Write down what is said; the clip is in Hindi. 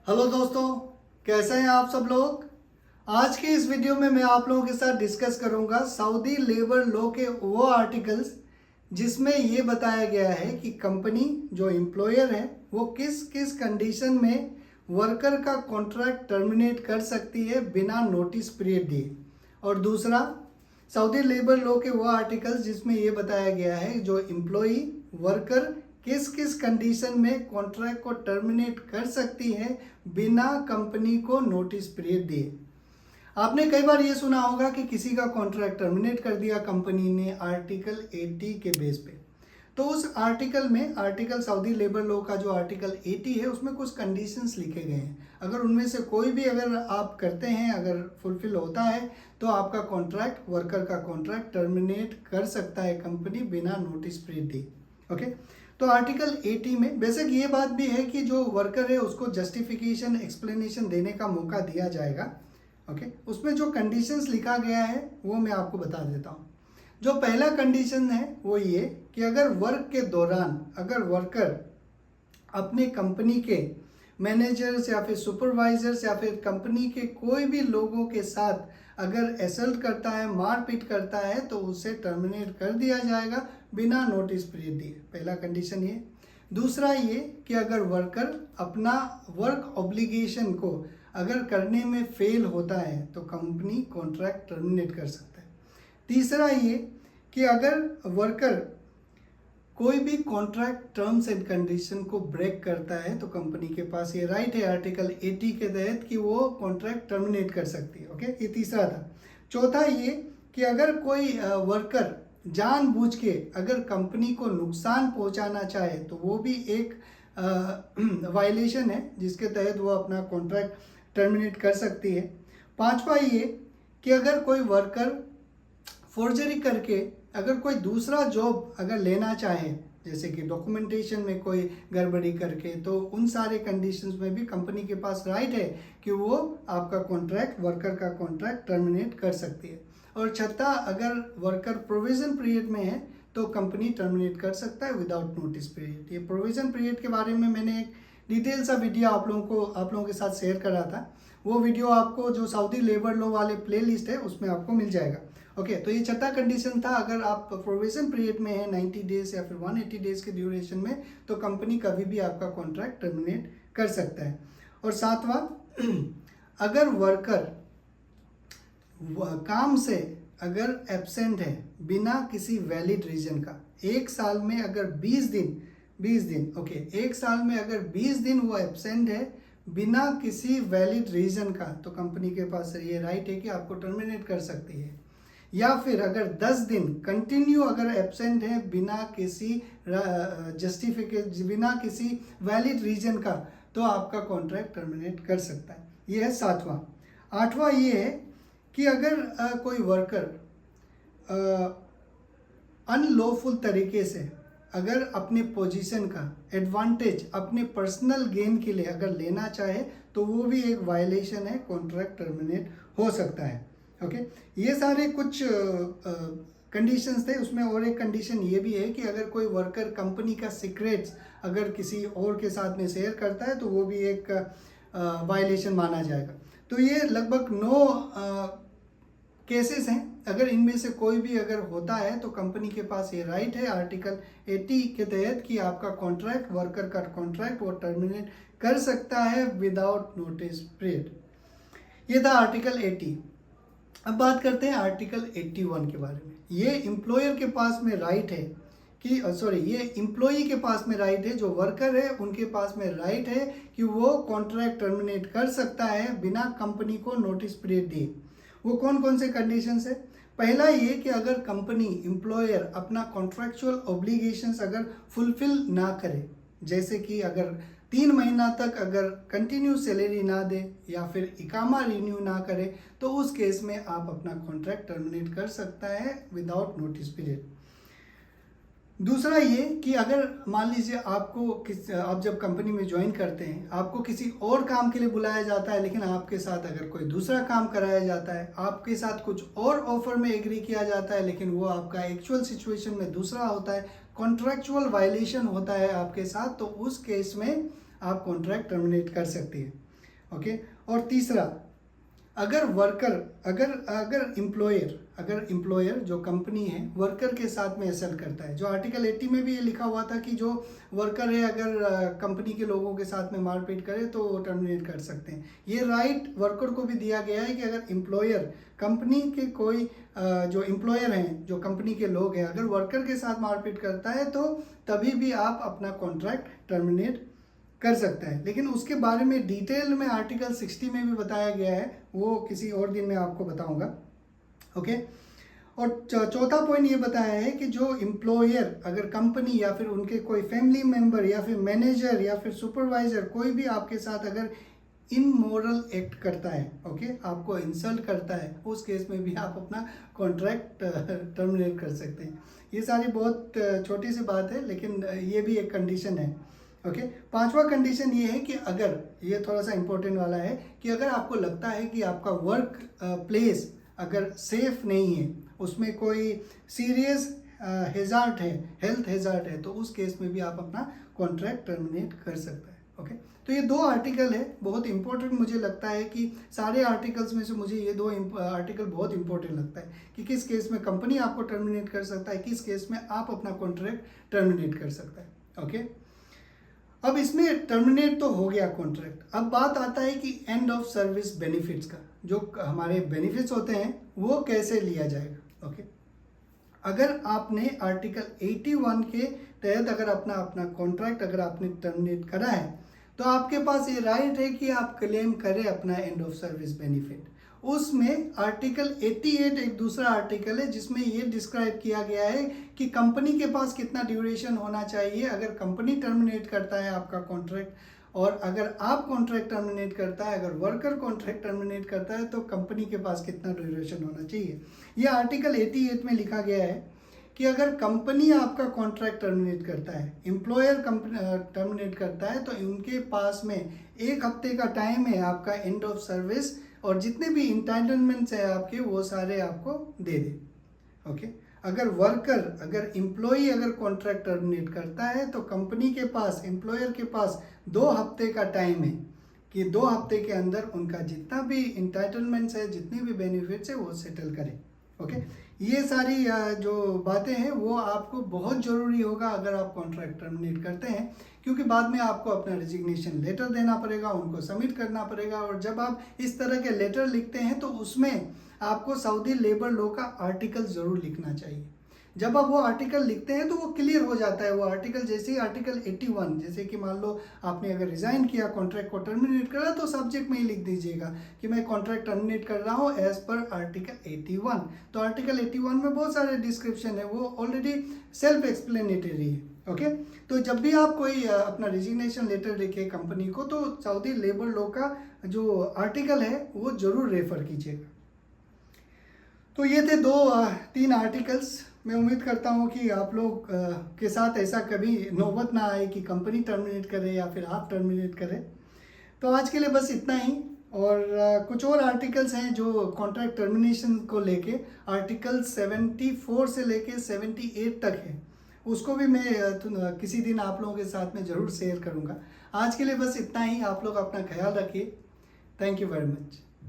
हेलो दोस्तों, कैसे हैं आप सब लोग। आज के इस वीडियो में मैं आप लोगों के साथ डिस्कस करूंगा सऊदी लेबर लॉ के वो आर्टिकल्स जिसमें ये बताया गया है कि कंपनी जो एम्प्लॉयर है वो किस किस कंडीशन में वर्कर का कॉन्ट्रैक्ट टर्मिनेट कर सकती है बिना नोटिस पीरियड दिए। और दूसरा, सऊदी लेबर लॉ के वो आर्टिकल्स जिसमें ये बताया गया है जो एम्प्लॉई वर्कर किस किस कंडीशन में कॉन्ट्रैक्ट को टर्मिनेट कर सकती है बिना कंपनी को नोटिस पीरियड दिए। आपने कई बार ये सुना होगा कि किसी का कॉन्ट्रैक्ट टर्मिनेट कर दिया कंपनी ने आर्टिकल 80 के बेस पे। तो उस आर्टिकल में सऊदी लेबर लॉ का जो आर्टिकल 80 है उसमें कुछ कंडीशंस लिखे गए हैं। अगर उनमें से कोई भी अगर आप करते हैं, अगर फुलफिल होता है तो आपका कॉन्ट्रैक्ट, वर्कर का कॉन्ट्रैक्ट टर्मिनेट कर सकता है कंपनी बिना नोटिस पीरियड दिए। ओके, तो आर्टिकल 80 में बेसिक ये बात भी है कि जो वर्कर है उसको जस्टिफिकेशन, एक्सप्लेनेशन देने का मौका दिया जाएगा। ओके, उसमें जो कंडीशंस लिखा गया है वो मैं आपको बता देता हूँ। जो पहला कंडीशन है वो ये कि अगर वर्क के दौरान अगर वर्कर अपने कंपनी के मैनेजर्स या फिर सुपरवाइजर्स या फिर कंपनी के कोई भी लोगों के साथ अगर असल्ट करता है, मारपीट करता है, तो उसे टर्मिनेट कर दिया जाएगा बिना नोटिस पीरियड दिए। पहला कंडीशन ये। दूसरा ये कि अगर वर्कर अपना वर्क ऑब्लिगेशन को अगर करने में फेल होता है तो कंपनी कॉन्ट्रैक्ट टर्मिनेट कर सकता है। तीसरा ये कि अगर वर्कर कोई भी कॉन्ट्रैक्ट टर्म्स एंड कंडीशन को ब्रेक करता है तो कंपनी के पास ये राइट है आर्टिकल 80 के तहत कि वो कॉन्ट्रैक्ट टर्मिनेट कर सकती है। ओके, ये तीसरा था। चौथा ये कि अगर कोई वर्कर जानबूझ के अगर कंपनी को नुकसान पहुंचाना चाहे तो वो भी एक वायलेशन है जिसके तहत वो अपना कॉन्ट्रैक्ट टर्मिनेट कर सकती है। पांचवा ये कि अगर कोई वर्कर फोर्जरी करके अगर कोई दूसरा जॉब अगर लेना चाहे, जैसे कि डॉक्यूमेंटेशन में कोई गड़बड़ी करके, तो उन सारे कंडीशंस में भी कंपनी के पास राइट है कि वो आपका कॉन्ट्रैक्ट, वर्कर का कॉन्ट्रैक्ट टर्मिनेट कर सकती है। और छठा, अगर वर्कर प्रोविजन पीरियड में है तो कंपनी टर्मिनेट कर सकता है विदाउट नोटिस पीरियड। ये प्रोविजन पीरियड के बारे में मैंने एक डिटेल सा वीडियो आप लोगों के साथ शेयर करा था। वो वीडियो आपको जो सऊदी लेबर लॉ वाले प्लेलिस्ट है उसमें आपको मिल जाएगा। ओके, तो ये छठा कंडीशन था। अगर आप प्रोविजन पीरियड में है 90 डेज या फिर 180 डेज के ड्यूरेशन में तो कंपनी कभी भी आपका कॉन्ट्रैक्ट टर्मिनेट कर सकता है। और सातवां, अगर वर्कर काम से अगर एब्सेंट है बिना किसी वैलिड रीजन का, एक साल में अगर 20 दिन ओके, एक साल में अगर 20 दिन वो एब्सेंट है बिना किसी वैलिड रीजन का, तो कंपनी के पास ये राइट है कि आपको टर्मिनेट कर सकती है। या फिर अगर 10 दिन कंटिन्यू अगर एब्सेंट है बिना किसी जस्टिफिकेशन, बिना किसी वैलिड रीजन का, तो आपका कॉन्ट्रैक्ट टर्मिनेट कर सकता है। ये है सातवां। आठवां ये है कि अगर कोई वर्कर अनलॉफुल तरीके से अगर अपने पोजीशन का एडवांटेज अपने पर्सनल गेन के लिए अगर लेना चाहे तो वो भी एक वायलेशन है, कॉन्ट्रैक्ट टर्मिनेट हो सकता है। ओके, ये सारे कुछ कंडीशंस थे। उसमें और एक कंडीशन ये भी है कि अगर कोई वर्कर कंपनी का सीक्रेट्स अगर किसी और के साथ में शेयर करता है तो वो भी एक वायलेशन माना जाएगा। तो ये लगभग 9 केसेस हैं। अगर इनमें से कोई भी अगर होता है तो कंपनी के पास ये राइट है आर्टिकल 80 के तहत कि आपका कॉन्ट्रैक्ट, वर्कर का कॉन्ट्रैक्ट वो टर्मिनेट कर सकता है विदाउट नोटिस पीरियड। ये था आर्टिकल 80। अब बात करते हैं आर्टिकल 81 के बारे में। ये एम्प्लॉयर के पास में राइट है कि ये एम्प्लॉई के पास में राइट है, जो वर्कर है उनके पास में राइट है कि वो कॉन्ट्रैक्ट टर्मिनेट कर सकता है बिना कंपनी को नोटिस पीरियड दिए। वो कौन कौन से कंडीशंस है? पहला ये कि अगर कंपनी, एम्प्लॉयर अपना कॉन्ट्रैक्चुअल ऑब्लिगेशंस अगर फुलफिल ना करे, जैसे कि अगर 3 महीना तक अगर कंटिन्यू सैलरी ना दे या फिर इकामा रिन्यू ना करे, तो उस केस में आप अपना कॉन्ट्रैक्ट टर्मिनेट कर सकता है विदाउट नोटिस पीरियड। दूसरा ये कि अगर मान लीजिए आप जब कंपनी में ज्वाइन करते हैं, आपको किसी और काम के लिए बुलाया जाता है, लेकिन आपके साथ अगर कोई दूसरा काम कराया जाता है, आपके साथ कुछ और ऑफर में एग्री किया जाता है, लेकिन वो आपका एक्चुअल सिचुएशन में दूसरा होता है, कॉन्ट्रैक्चुअल वायलेशन होता है आपके साथ, तो उस केस में आप कॉन्ट्रैक्ट टर्मिनेट कर सकती है। ओके। और तीसरा, अगर वर्कर अगर एम्प्लॉयर जो कंपनी है वर्कर के साथ में ऐसा करता है, जो आर्टिकल 80 में भी ये लिखा हुआ था कि जो वर्कर है अगर कंपनी के लोगों के साथ में मारपीट करे तो वो टर्मिनेट कर सकते हैं। ये राइट वर्कर को भी दिया गया है कि अगर एम्प्लॉयर कंपनी के कोई जो एम्प्लॉयर हैं, जो कंपनी के लोग हैं, अगर वर्कर के साथ मारपीट करता है तो तभी भी आप अपना कॉन्ट्रैक्ट टर्मिनेट कर सकता है। लेकिन उसके बारे में डिटेल में आर्टिकल 60 में भी बताया गया है, वो किसी और दिन मैं आपको बताऊंगा। ओके। और चौथा पॉइंट ये बताया है कि जो एम्प्लॉयर अगर कंपनी या फिर उनके कोई फैमिली मेंबर या फिर मैनेजर या फिर सुपरवाइजर कोई भी आपके साथ अगर इमोरल एक्ट करता है, ओके, आपको इंसल्ट करता है, उस केस में भी आप अपना कॉन्ट्रैक्ट टर्मिनेट कर सकते हैं। ये सारी बहुत छोटी सी बात है, लेकिन ये भी एक कंडीशन है। ओके। पांचवा कंडीशन ये है कि अगर, ये थोड़ा सा इंपॉर्टेंट वाला है, कि अगर आपको लगता है कि आपका वर्क प्लेस अगर सेफ नहीं है, उसमें कोई सीरियस हेजार्ड है, हेल्थ हेजार्ड है, तो उस केस में भी आप अपना कॉन्ट्रैक्ट टर्मिनेट कर सकते हैं। ओके। तो ये 2 आर्टिकल है, बहुत इंपॉर्टेंट मुझे लगता है कि सारे आर्टिकल्स में से मुझे ये 2 आर्टिकल बहुत इंपॉर्टेंट लगता है कि किस केस में कंपनी आपको टर्मिनेट कर सकता है, किस केस में आप अपना कॉन्ट्रैक्ट टर्मिनेट कर सकता है। ओके। अब इसमें टर्मिनेट तो हो गया कॉन्ट्रैक्ट, अब बात आता है कि एंड ऑफ सर्विस बेनिफिट्स का, जो हमारे बेनिफिट्स होते हैं वो कैसे लिया जाएगा। ओके। अगर आपने आर्टिकल 81 के तहत अगर अपना कॉन्ट्रैक्ट अगर आपने टर्मिनेट करा है, तो आपके पास ये राइट है कि आप क्लेम करें अपना एंड ऑफ सर्विस बेनिफिट। उसमें आर्टिकल 88 एक दूसरा आर्टिकल है जिसमें ये डिस्क्राइब किया गया है कि कंपनी के पास कितना ड्यूरेशन होना चाहिए अगर कंपनी टर्मिनेट करता है आपका कॉन्ट्रैक्ट, और अगर आप कॉन्ट्रैक्ट टर्मिनेट करता है, अगर वर्कर कॉन्ट्रैक्ट टर्मिनेट करता है, तो कंपनी के पास कितना ड्यूरेशन होना चाहिए। ये आर्टिकल 88 में लिखा गया है कि अगर कंपनी आपका कॉन्ट्रैक्ट टर्मिनेट करता है, एम्प्लॉयर टर्मिनेट करता है, तो उनके पास में 1 हफ्ते का टाइम है आपका एंड ऑफ सर्विस, और जितने भी इंटाइटलमेंट्स है आपके वो सारे आपको दे दे। ओके। अगर एम्प्लॉई अगर कॉन्ट्रैक्ट टर्मिनेट करता है, तो कंपनी के पास, एम्प्लॉयर के पास 2 हफ्ते का टाइम है कि 2 हफ्ते के अंदर उनका जितना भी इंटाइटलमेंट्स है, जितने भी बेनिफिट्स है, वो सेटल करें। ओके। ये सारी जो बातें हैं वो आपको बहुत ज़रूरी होगा अगर आप कॉन्ट्रैक्ट टर्मिनेट करते हैं, क्योंकि बाद में आपको अपना रेजिग्नेशन लेटर देना पड़ेगा, उनको सबमिट करना पड़ेगा, और जब आप इस तरह के लेटर लिखते हैं तो उसमें आपको सऊदी लेबर लॉ का आर्टिकल ज़रूर लिखना चाहिए। जब आप वो आर्टिकल लिखते हैं तो वो क्लियर हो जाता है। वो आर्टिकल जैसे ही आर्टिकल 81, जैसे कि मान लो आपने अगर रिजाइन किया, कॉन्ट्रैक्ट को टर्मिनेट करा, तो सब्जेक्ट में ही लिख दीजिएगा कि मैं कॉन्ट्रैक्ट टर्मिनेट कर रहा हूँ एज पर आर्टिकल 81। तो आर्टिकल 81 में बहुत सारे डिस्क्रिप्शन है, वो ऑलरेडी सेल्फ एक्सप्लेनेटरी है। ओके। तो जब भी आप कोई अपना रेजिग्नेशन लेटर लिखे कंपनी को, तो सऊदी लेबर लॉ का जो आर्टिकल है वो जरूर रेफर कीजिएगा। तो ये थे 2-3 आर्टिकल्स। मैं उम्मीद करता हूँ कि आप लोग के साथ ऐसा कभी नौबत ना आए कि कंपनी टर्मिनेट करे या फिर आप टर्मिनेट करें। तो आज के लिए बस इतना ही, और कुछ और आर्टिकल्स हैं जो कॉन्ट्रैक्ट टर्मिनेशन को लेके, आर्टिकल 74 से लेके 78 तक है, उसको भी मैं किसी दिन आप लोगों के साथ में ज़रूर शेयर करूँगा। आज के लिए बस इतना ही। आप लोग अपना ख्याल रखिए। Thank you very much.